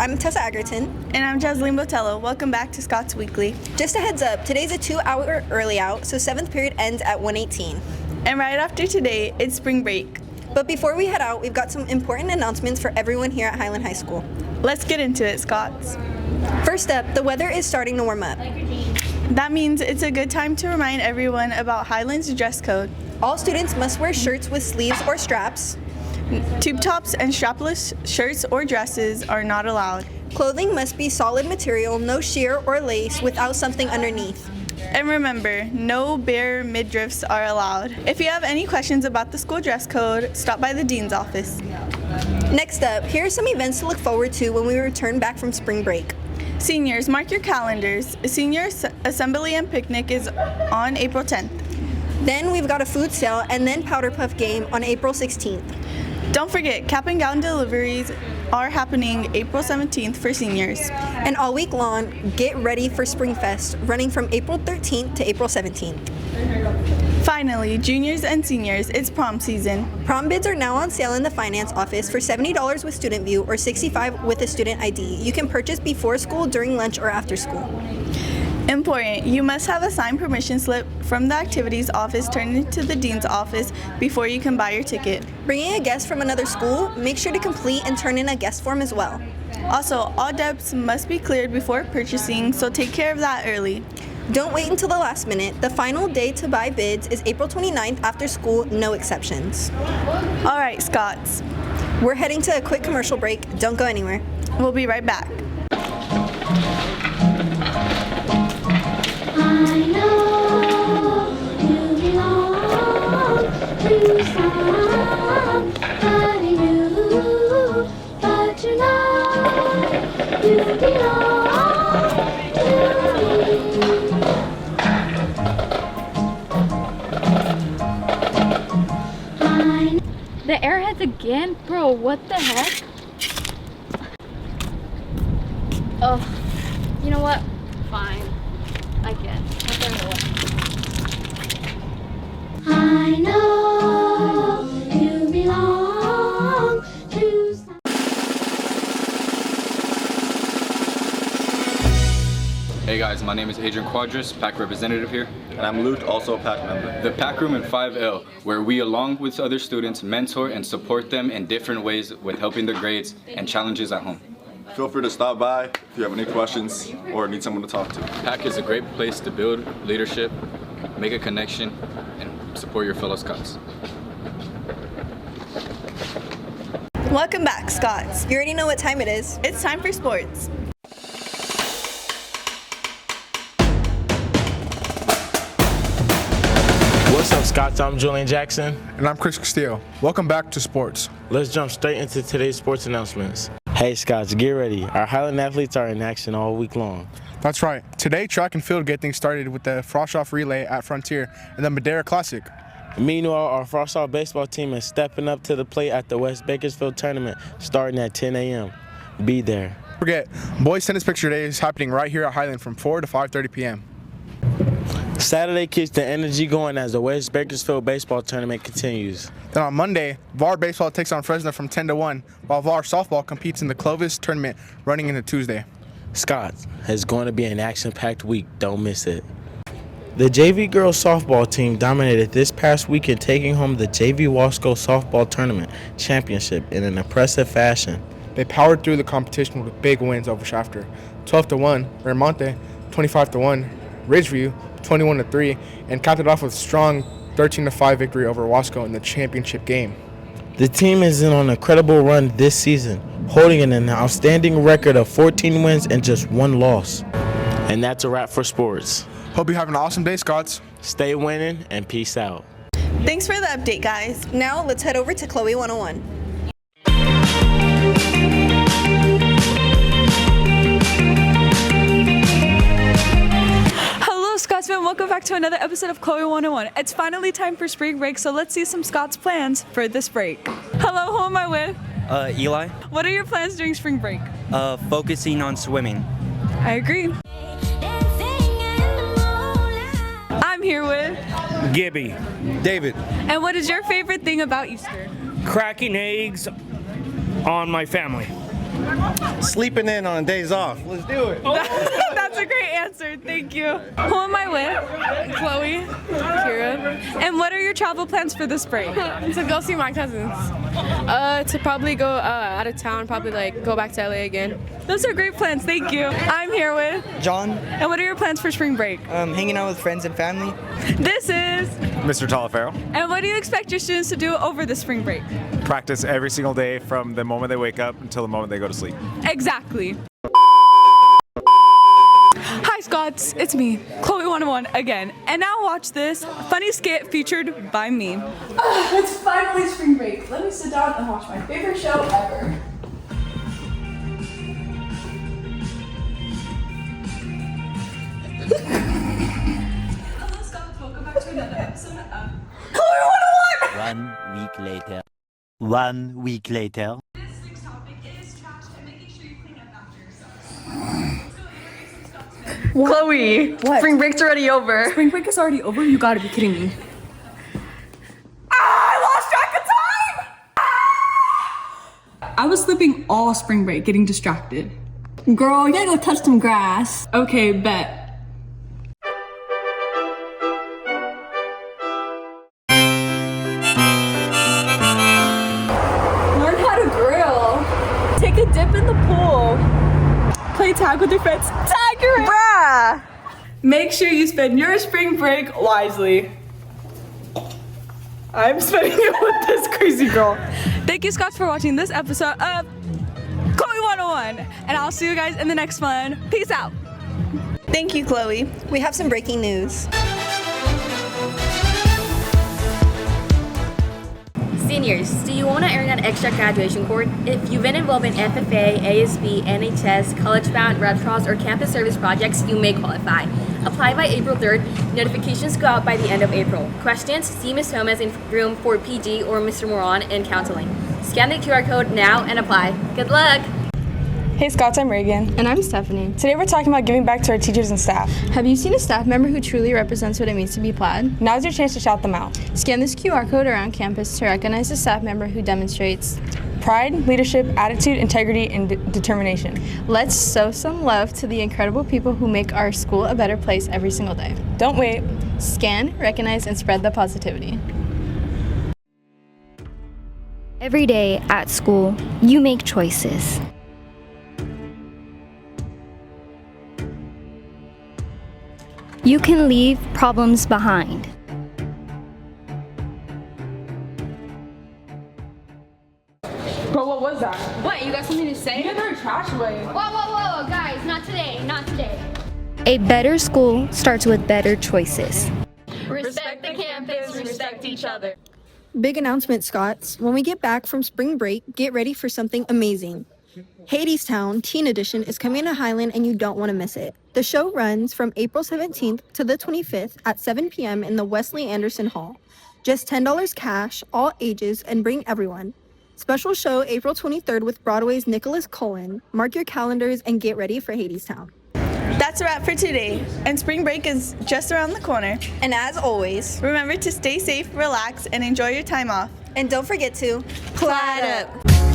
I'm Tessa Agerton. And I'm Jasleen Botello. Welcome back to Scots Weekly. Just a heads up, today's a 2-hour early out, so 7th period ends at 1:18. And right after today, it's spring break. But before we head out, we've got some important announcements for everyone here at Highland High School. Let's get into it, Scots. First up, the weather is starting to warm up. That means it's a good time to remind everyone about Highland's dress code. All students must wear shirts with sleeves or straps. Tube tops and strapless shirts or dresses are not allowed. Clothing must be solid material, no sheer or lace without something underneath. And remember, no bare midriffs are allowed. If you have any questions about the school dress code, stop by the dean's office. Next up, here are some events to look forward to when we return back from spring break. Seniors, mark your calendars. A senior assembly and picnic is on April 10th. Then we've got a food sale and then Powder Puff game on April 16th. Don't forget, cap and gown deliveries are happening April 17th for seniors. And all week long, get ready for Spring Fest, running from April 13th to April 17th. Finally, juniors and seniors, it's prom season. Prom bids are now on sale in the finance office for $70 with Student View or $65 with a student ID. You can purchase before school, during lunch, or after school. Important, you must have a signed permission slip from the activities office turned into the dean's office before you can buy your ticket. Bringing a guest from another school, make sure to complete and turn in a guest form as well. Also, all debts must be cleared before purchasing, so take care of that early. Don't wait until the last minute. The final day to buy bids is April 29th after school, no exceptions. All right, Scots. We're heading to a quick commercial break. Don't go anywhere. We'll be right back. I know you belong to somebody new, but tonight you belong to me. The airheads again? Bro, what the heck? Oh, you know what? Fine. I guess. I know you belong to some. Hey guys, my name is Adrian Quadras, PAC representative here. And I'm Luke, also a PAC member. The PAC room in 5L, where we along with other students mentor and support them in different ways with helping their grades and challenges at home. Feel free to stop by if you have any questions or need someone to talk to. PAC is a great place to build leadership, make a connection, and support your fellow Scots. Welcome back, Scots. You already know what time it is. It's time for sports. What's up, Scots? I'm Julian Jackson. And I'm Chris Castillo. Welcome back to sports. Let's jump straight into today's sports announcements. Hey, Scots, get ready. Our Highland athletes are in action all week long. That's right. Today, track and field get things started with the Frost-Off Relay at Frontier and the Madera Classic. Meanwhile, our Frost-Off baseball team is stepping up to the plate at the West Bakersfield tournament starting at 10 a.m. Be there. Don't forget, Boys Tennis Picture Day is happening right here at Highland from 4 to 5:30 p.m. Saturday keeps the energy going as the West Bakersfield baseball tournament continues. Then on Monday, VAR baseball takes on Fresno from 10 to 1, while VAR softball competes in the Clovis tournament running into Tuesday. Scots, it's going to be an action-packed week. Don't miss it. The JV girls softball team dominated this past weekend, taking home the JV Wasco softball tournament championship in an impressive fashion. They powered through the competition with big wins over Shafter, 12 to 1, Remonte, 25 to 1, Ridgeview, 21 to 3, and capped it off with a strong 13 to 5 victory over Wasco in the championship game. The team is in on a credible run this season, holding an outstanding record of 14 wins and just 1 loss. And that's a wrap for sports. Hope you have an awesome day, Scots. Stay winning and peace out. Thanks for the update, guys. Now let's head over to Chloe 101. Scotsmen, welcome back to another episode of Chloe 101. It's finally time for spring break, so let's see some Scots plans for this break. Hello, who am I with? Eli. What are your plans during spring break? Focusing on swimming. I agree. I'm here with Gibby. David. And what is your favorite thing about Easter? Cracking eggs on my family. Sleeping in on days off. Let's do it. That's a great answer. Thank you. Who am I with? Chloe. Kira. And what are your travel plans for this break? To go see my cousins. To probably go out of town, probably like go back to LA again. Those are great plans. Thank you. I'm here with John. And what are your plans for spring break? Hanging out with friends and family. This is Mr. Talafaro. And what do you expect your students to do over the spring break? Practice every single day from the moment they wake up until the moment they go to sleep. Exactly. Hi Scots, it's me, Chloe 101 again. And now watch this funny skit featured by me. It's finally spring break. Let me sit down and watch my favorite show ever. Hello Scots, welcome back to another episode of Chloe 101! 1 week later. 1 week later. This week's topic is trash and making sure you clean up after yourself. Chloe, what? Spring break's already over. Spring break is already over? You gotta be kidding me. I lost track of time! I was sleeping all spring break, getting distracted. Girl, you gotta go touch some grass. Okay, bet. Learn how to grill. Take a dip in the pool. Play tag with your friends. Tag your Bruh! Make sure you spend your spring break wisely. I'm spending it with this crazy girl. Thank you, Scots, for watching this episode of Chloe 101. And I'll see you guys in the next one. Peace out. Thank you, Chloe. We have some breaking news. Seniors, do you want to earn an extra graduation court? If you've been involved in FFA, ASB, NHS, college-bound, Red Cross, or campus service projects, you may qualify. Apply by April 3rd. Notifications go out by the end of April. Questions? See Ms. Gomez in room 4PG or Mr. Moran in counseling. Scan the QR code now and apply. Good luck! Hey Scots, I'm Reagan. And I'm Stephanie. Today we're talking about giving back to our teachers and staff. Have you seen a staff member who truly represents what it means to be plaid? Now's your chance to shout them out. Scan this QR code around campus to recognize a staff member who demonstrates pride, leadership, attitude, integrity, and determination. Let's show some love to the incredible people who make our school a better place every single day. Don't wait. Scan, recognize, and spread the positivity. Every day at school, you make choices. You can leave problems behind. Bro, what was that? What, you got something to say? You threw trash away. Whoa, guys, not today, not today. A better school starts with better choices. Respect the campus, respect each other. Big announcement, Scots. When we get back from spring break, get ready for something amazing. Hadestown Teen Edition is coming to Highland and you don't want to miss it. The show runs from April 17th to the 25th at 7 p.m. in the Wesley Anderson Hall. Just $10 cash, all ages, and bring everyone. Special show April 23rd with Broadway's Nicholas Cullen. Mark your calendars and get ready for Hadestown. That's a wrap for today, and spring break is just around the corner. And as always, remember to stay safe, relax, and enjoy your time off. And don't forget to plaid up.